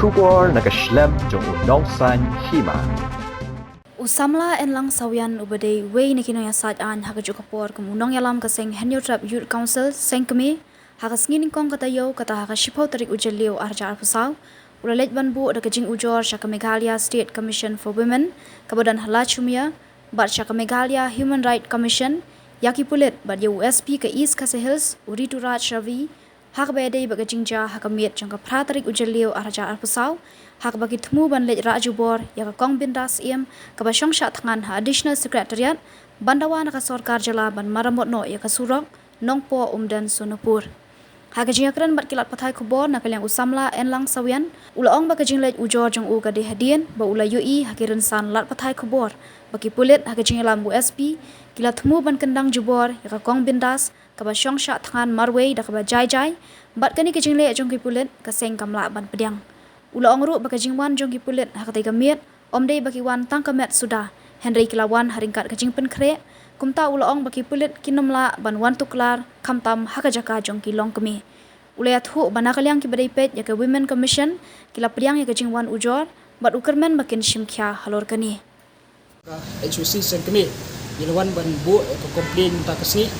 Shubor nakaslem jong unong san hima. Usamla en lang sawian ubade wei nikino ya sat an hakajuk kapor kumunong yalam kaseng Henyo Trap Youth Council seng kami hakas ngini kong kata yo kata hakas shipau tarik ujalio arja arpusaw ulalej banbu ada kajing ujor Shaka Meghalaya State Commission for Women kabadan halachumia bat Shaka Meghalaya Human Right Commission yaki pulit bat ya USP ke East Khasi Hills uritu Raj Ravi hak bede baga jingja hak miet jangka pratarik ujalio arja arpusaw hak bagi temu ban lej rajubor ya ka kong bindas iem ka basyong sya tangan ha additional secretariat bandawa na ka sorkar jala ban maramot no ya ka surok nongpo umdan sonopur hak jingakran bat kilat pathai khobor na kalyang usamla en lang sawian ulaong ba ka jing lej ujor jong u ka de hadien ba ula yui hakiran san lat pathai khobor bagi pulit hak jingalam USP kilat temu ban kendang jubor ya ka kong bindas ka basyong sya tangan marwei da ka ba jai jai bat kani ka jing lej jong ki pulit ka seng kamla ban pediang Ula ongru baka jingwan jong kipulit hakatai kamiet omdei baki wan tang kamet sudah Henry kilawan haringkat kajing penkre kumta ula ong baki pulit kinomla ban wan tuklar kamtam hakajaka jong kilong kemi ulayat hu banakalyang ki badai pet ya ke Women Commission kila priang ya kajing wan ujor bat ukermen makin shimkya halor kani HUC sen kami ilawan ban bu ko komplain ta kasni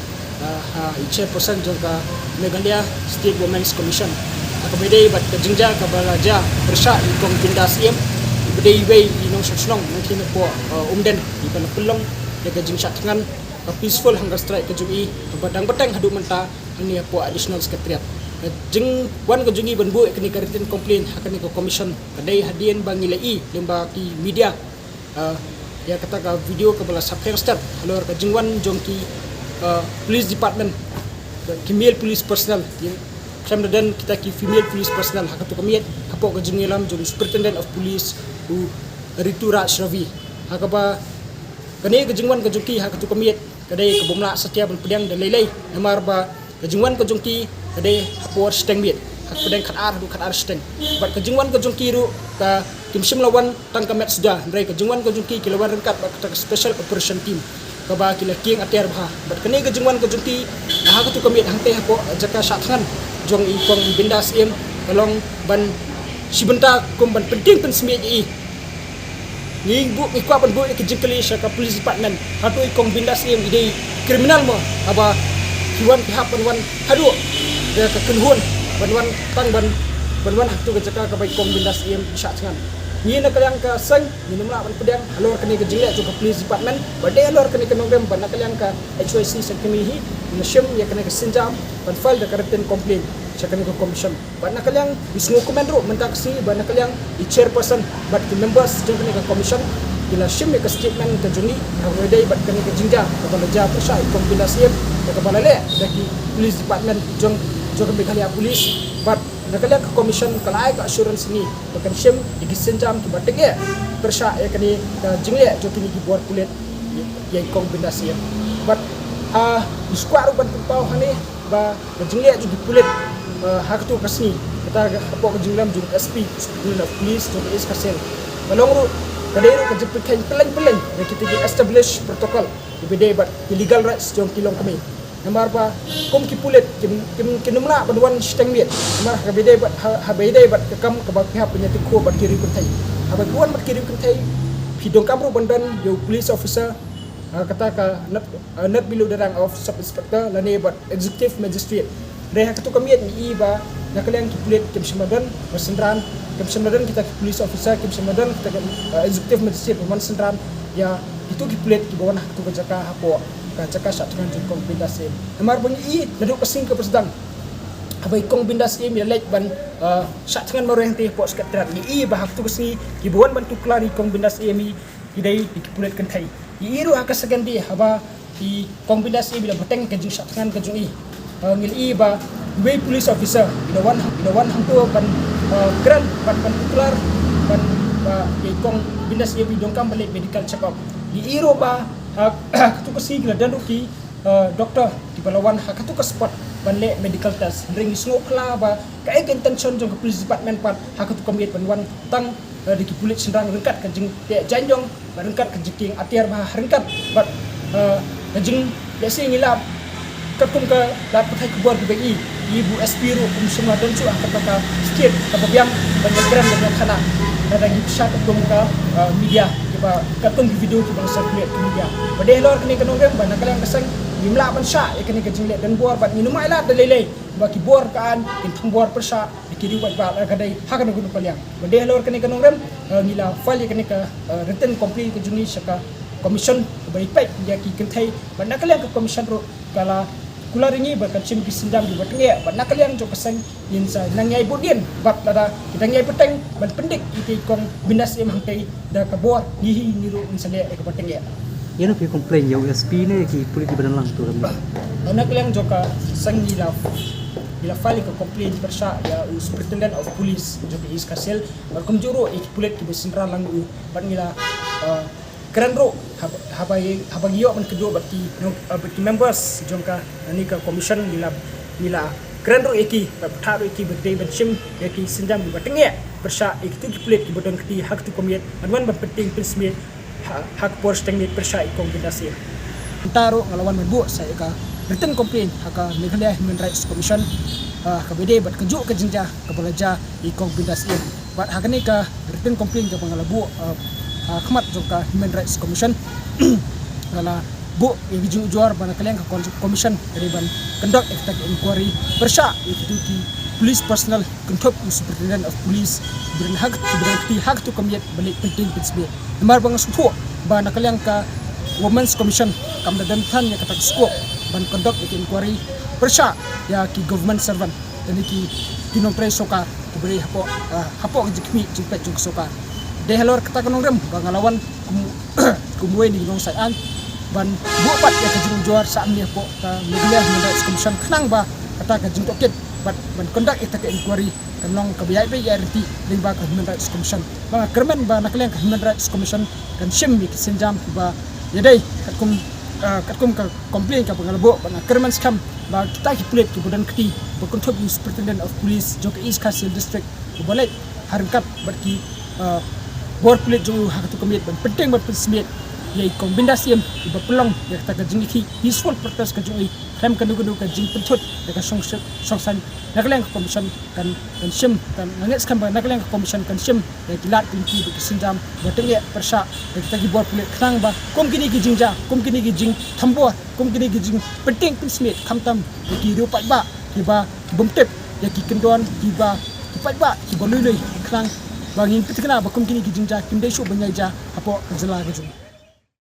chairperson jong ka Meghalaya State Women's Commission akabede bat kajingja kabalaja bersya ikong bindas iem bede wei inong sosnong mungkin po umden iban pelong ya kajing tangan peaceful hunger strike kajungi badang batang hadu menta ani po additional secretariat jeng wan kajungi ban bu kini karitin komplain hakani ko commission kadai hadien bangilai lemba ki media ya kata ka video kabala sapeng start halor kajingwan jongki police department kimil police personnel Kemudian kita ki female police personnel hakatu kami kapok kejungilam jong superintendent of police u Ritu Raj Ravi hakaba kani kejungwan kejungki hakatu kami kadai kebomla setia ban pedang dan lain-lain namar ba kejungwan kejungki kadai hapor steng miet hak pedang khat ar steng bat kejungwan kejungki ru ka kimsim lawan tang kamet sudah ndai kejungwan kejungki kilawan rengkat ba special operation team kaba kila king atiar bah bat kani kejungwan kejungki hakatu kami hangte hapo jaka sathan jong ikong bindas iem kalong ban sibenta kum ban penting pen semia i ni bu ikwa ban bu ke jingkali Shaka police department hatu ikong bindas iem ide kriminal mo aba hiwan pihak ban hadu dia ke kenhun ban tang ban hatu ke jaka ka bai ikong bindas iem sya tangan ni na kalyang ka seng ni namla ban pedang alor kini ke jingla juga police department bade alor kini ke nongdem ban kalyang ka HYC sen kemihi nasyam ya kena ke sinjam ban file da karatin complaint sa kaniko commission ban nakalyang bisngo komendro mentaksi ban nakalyang i chairperson bat ki members jong kaniko commission kila shim ya ke statement ke jungi awedai bat kaniko jingja kabala ja persya ikong binasiem ka kabala le daki police department jong Meghalaya police bat nakalyang ke commission kalai ka assurance ni bakan shim igisenjam ki batenge persya ya kani jingle jong kini ki buat kulit ya ikong binasiem bat iskwar ban pau hani ba jingle juga kulit hak tu kasni kita apa kejunglam jung SP Superintendent of Police jung is kasel balongru kadero ke jepit peleng kita establish protocol bede bat illegal rights jung kilong kami namar ba kom ki pulet kinumla badwan steng miet namar ka bede bat kam ka ba pihak penyati ko bat kiri kuntai aba kuan bat kiri kuntai hidong kamru bandan yo police officer kata ka not below the rank of sub inspector lane but executive magistrate reha katu kami ni iba nakalyang kipulit kim semadan bersendran kim semadan kita police officer kim semadan kita executive magistrate man sendran ya itu kipulit ki bawana katu kajaka hapo kajaka satran jong bindas em amar bang i nadu kasing ke presdang abai kong bindas em ya lek ban satran maro yang te po sekretariat ni i ba haktu kasi ki bawan bantu klari kong bindas em idai kipulit kentai iru hakas segendi haba di kong bindas em bila beteng ke jung satran ke jung i ngil i ba way police officer inawan hangtu ban kran ban tuklar ban ikong bindas ye bidongkam balik medical check up di iro ba hak tu kasi gila danuki doktor di balawan hak tu ka spot ban le medical test ring sngo kla ba ka intention jong police department pat hak tu kamiet ban wan tang di kipulit sendrang rengkat ka jing janjong rengkat ka jiking atiar ba rengkat bat ka jing desi ngilap katum ka lat pakai kubuar ke BI ibu SP ru semua dan cu kata state kebiang penyegeran dan kana ada gipsat katum ka media kiba katum video kiba circulate ke media bade lor kini kanong rem bana kalang kasang bimla ban sya ikani ka jinglet dan buar bat minum ai lat dalele baki buar kan in buar persya dikiri wat ba kadai hakan gun paliang bade lor kini kanong rem ngila file kini ka written complaint ke juni saka komisen baik-baik dia ki kentai bana kalang ke komisen ro kala kula ringi berkat sim kisindam di batenge bana kalang jo kasang insa nangai bodien bat lada kita ngai peteng ban pendik iti kong binas em hangtai da ka buar nihi niru insale ke batenge Yan ang complain yung SP ni ki pulit di badan lang tu ram. bana kalang jo ka sang nila file ka complaint persya ya superintendent of police jo ki is kasel barkum juro ik pulit ki besindra lang u ban nila keren ro habag yo man kedua berarti members jongka ani ka commission nila keren ro eki tharo eki berde benchim eki sindam di batenge persya itu diplet ki bodon kti hak tu komiet anwan ban penting prinsip hak pors tengni persya ikong bidasi taro ngalawan menbu saya ka written complaint haka Meghalaya Human Rights Commission ka bede bat kejuk ke jinja ka balaja ikong bidasi bat hakani ka written complaint ka pangalabu khmat jongka Human Rights Commission ngala bu igi juar bana kaleng ka commission dari ban conduct inquiry persya itu ki police personnel control superintendent of police berin hak tu komiet balik penting prinsip nomor bang supo bana kaleng ka women's commission kam da dan ya kata scope ban conduct inquiry persya ya ki government servant dan ki tinopre soka beri hapo jikmi jipet jung soka de helor kata kanong rem bangalawan kumuwe ni nong sayan ban buat ya kajung juar sa amni po ka Meghalaya Human Rights Commission khnang ba kata kajung toket ban conduct ita ka inquiry kanong kabiyay ba RT ling ba ka Human Rights Commission mga kermen ba nakaleng ka Human Rights Commission kan shim mi kisenjam ba yaday katkum ka complain ka bangalabo ban kermen skam ba kita ki pulit ki bodan kti ba control superintendent of police jok East Castle district boleh harkat berki bor pulit jo hak tu komit ban penting ban pesmiet yai kombinasi iba pelong ya kata jing ki peaceful protest ka joi krem ka dugu ka jing pencut ka songsan nakaleng commission kan shim kan nangets kan nakaleng commission kan shim ya kilat pinti bi sindam batenge persya ya kita ki bor pulit khang ba kom kini ki jingja kom kini ki jing thambo kom kini ki jing penting pesmiet khamtam ki rupai ba ki ba bomtep ya ki kendon ki ba kipai ba ki bolului khang bangin pitikna bakum kini ki jingja kimdai shu banyaja apo jela ka jung